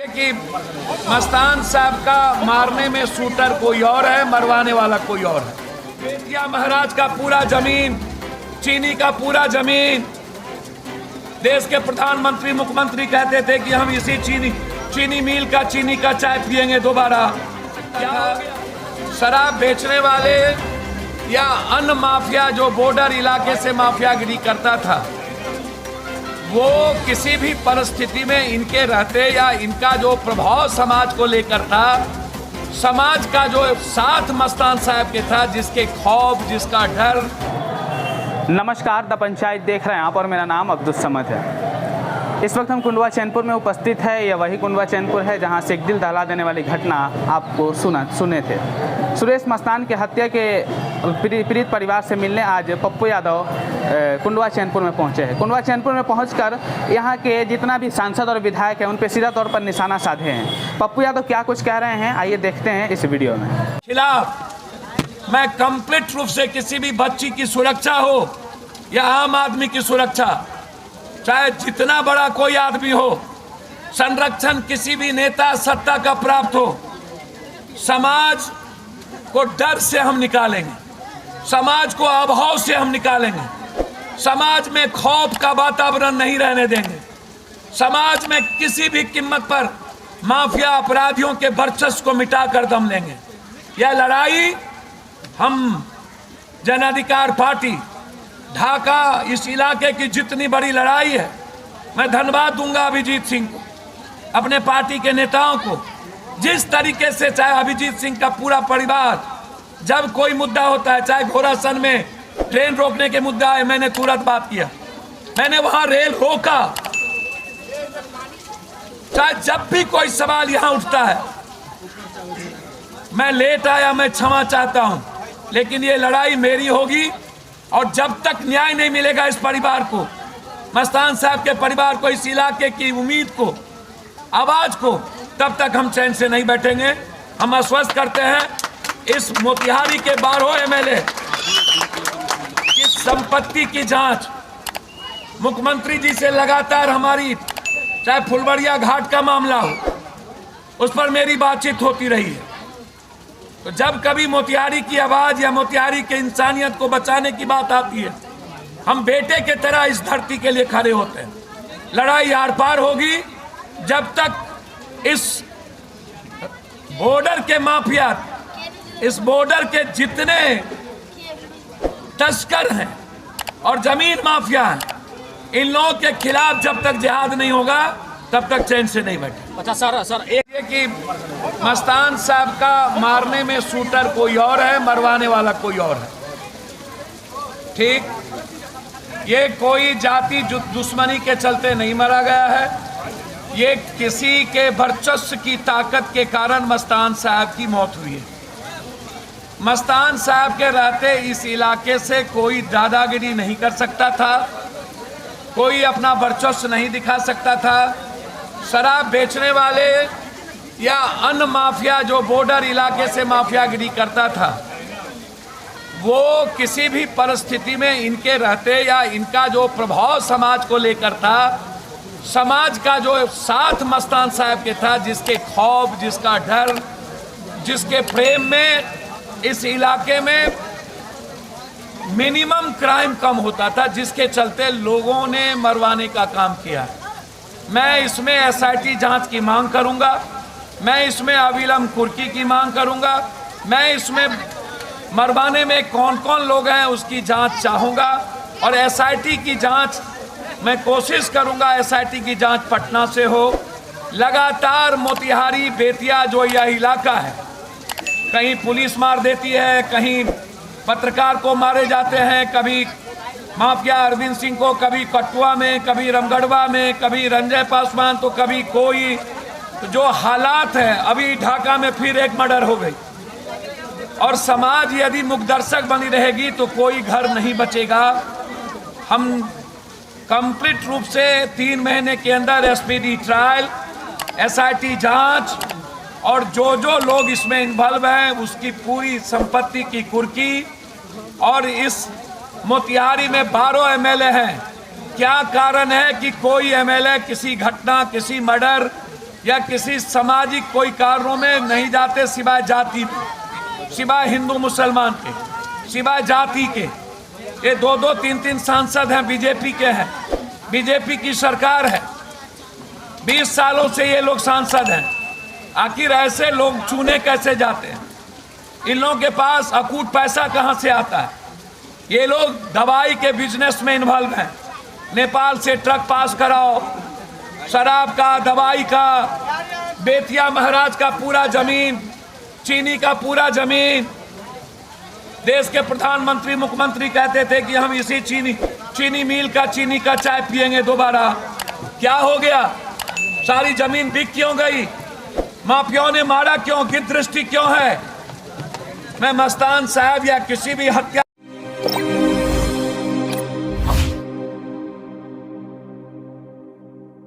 कि मस्तान साहब का मारने में शूटर कोई और है, मरवाने वाला कोई और है। या महाराज का पूरा जमीन, चीनी का पूरा जमीन, देश के प्रधानमंत्री मुख्यमंत्री कहते थे कि हम इसी चीनी मिल का चीनी का चाय पिएंगे दोबारा। क्या हो गया? शराब बेचने वाले या अन्य माफिया जो बॉर्डर इलाके से माफियागिरी करता था, वो किसी भी परिस्थिति में इनके रहते या इनका जो प्रभाव समाज को लेकर था, समाज का जो साथ मस्तान साहब के था, जिसके खौफ, जिसका डर। नमस्कार, द पंचायत देख रहे हैं आप और मेरा नाम अब्दुल समद है। इस वक्त हम कुंडवा चैनपुर में उपस्थित है। यह वही कुंडवा चैनपुर है जहां से एक दिल दहला देने वाली घटना आपको सुने थे। सुरेश मस्तान की हत्या के पीड़ित परिवार से मिलने आज पप्पू यादव कुंडवा चैनपुर में पहुंचे हैं। कुंडवा चैनपुर में पहुंचकर यहां के जितना भी सांसद और विधायक हैं उन पर सीधा तौर पर निशाना साधे हैं। पप्पू यादव क्या कुछ कह रहे हैं, आइए देखते हैं इस वीडियो में। खिलाफ मैं कंप्लीट रूप से किसी भी बच्ची की सुरक्षा हो या आम आदमी की सुरक्षा, चाहे जितना बड़ा कोई आदमी हो, संरक्षण किसी भी नेता सत्ता का प्राप्त हो, समाज को डर से हम निकालेंगे, समाज को अभाव से हम निकालेंगे, समाज में खौफ का वातावरण नहीं रहने देंगे, समाज में किसी भी कीमत पर माफिया अपराधियों के वर्चस्व को मिटाकर दम लेंगे। यह लड़ाई हम जन अधिकार पार्टी ढाका, इस इलाके की जितनी बड़ी लड़ाई है, मैं धन्यवाद दूंगा अभिजीत सिंह को, अपने पार्टी के नेताओं को, जिस तरीके से, चाहे अभिजीत सिंह का पूरा परिवार, जब कोई मुद्दा होता है, चाहे घोड़ासन में ट्रेन रोकने के मुद्दा है, मैंने तुरंत बात किया, मैंने वहां रेल रोका, चाहे जब भी कोई सवाल यहां उठता है, मैं लेट आया, मैं क्षमा चाहता हूं, लेकिन ये लड़ाई मेरी होगी। और जब तक न्याय नहीं मिलेगा इस परिवार को, मस्तान साहब के परिवार को, इस इलाके की उम्मीद को, आवाज को, तब तक हम चैन से नहीं बैठेंगे। हम आश्वस्त करते हैं इस मोतिहारी के 12 एमएलए की संपत्ति की जांच मुख्यमंत्री जी से लगातार हमारी, चाहे फुलबड़िया घाट का मामला हो, उस पर मेरी बातचीत होती रही है। तो जब कभी मोतिहारी की आवाज या मोतिहारी के इंसानियत को बचाने की बात आती है, हम बेटे के तरह इस धरती के लिए खड़े होते हैं। लड़ाई आर पार होगी जब तक इस बॉर्डर के माफिया, इस बॉर्डर के जितने तस्कर हैं और जमीन माफिया हैं, इन लोगों के खिलाफ जब तक जिहाद नहीं होगा तब तक चैन से नहीं बैठे। अच्छा सर, एक कि मस्तान साहब का मारने में शूटर कोई और है, मरवाने वाला कोई और है। ठीक, ये कोई जाति दुश्मनी के चलते नहीं मारा गया है, ये किसी के वर्चस्व की ताकत के कारण मस्तान साहब की मौत हुई है। मस्तान साहब के रहते इस इलाके से कोई दादागिरी नहीं कर सकता था, कोई अपना वर्चस्व नहीं दिखा सकता था। शराब बेचने वाले या अन्य माफिया जो बॉर्डर इलाके से माफियागिरी करता था, वो किसी भी परिस्थिति में इनके रहते या इनका जो प्रभाव समाज को लेकर था, समाज का जो साथ मस्तान साहब के था, जिसके खौफ, जिसका डर, जिसके प्रेम में इस इलाके में मिनिमम क्राइम कम होता था, जिसके चलते लोगों ने मरवाने का काम किया। मैं इसमें एसआईटी जांच की मांग करूंगा, मैं इसमें अविलंब कुर्की की मांग करूंगा, मैं इसमें मरवाने में कौन कौन लोग हैं उसकी जांच चाहूंगा। और एसआईटी की जांच मैं कोशिश करूंगा, एसआईटी की जांच पटना से हो। लगातार मोतिहारी, बेतिया जो यह इलाका है, कहीं पुलिस मार देती है, कहीं पत्रकार को मारे जाते हैं, कभी माफिया अरविंद सिंह को, कभी कटुआ में, कभी रामगढ़वा में, कभी रंजय पासवान, तो कभी कोई। तो जो हालात हैं, अभी ढाका में फिर एक मर्डर हो गई, और समाज यदि मुखदर्शक बनी रहेगी तो कोई घर नहीं बचेगा। हम कंप्लीट रूप से 3 महीने के अंदर एसपीडी ट्रायल, एसआईटी जांच और जो लोग इसमें इन्वॉल्व हैं उसकी पूरी संपत्ति की कुर्की। और इस मोतिहारी में 12 एमएलए हैं, क्या कारण है कि कोई एमएलए किसी घटना, किसी मर्डर, या किसी सामाजिक कोई कार्यों में नहीं जाते सिवाय जाति में, सिवाय हिंदू मुसलमान के, सिवाय जाति के। ये 2-2, 3-3 सांसद हैं, बीजेपी के हैं, बीजेपी की सरकार है, 20 सालों से ये लोग सांसद हैं। आखिर ऐसे लोग चुने कैसे जाते हैं? इन लोगों के पास अकूट पैसा कहां से आता है? ये लोग दवाई के बिजनेस में इन्वॉल्व हैं। नेपाल से ट्रक पास कराओ, शराब का, दवाई का, बेतिया महाराज का पूरा जमीन, चीनी का पूरा जमीन। देश के प्रधानमंत्री, मुख्यमंत्री कहते थे कि हम इसी चीनी मिल का चीनी का चाय पिएंगे दोबारा। क्या हो गया? सारी जमीन बिक क्यों गई? माफियाओं ने मारा क्यों? गिरदृष्टि क्यों है? मैं मस्तान साहब या किसी भी हत्या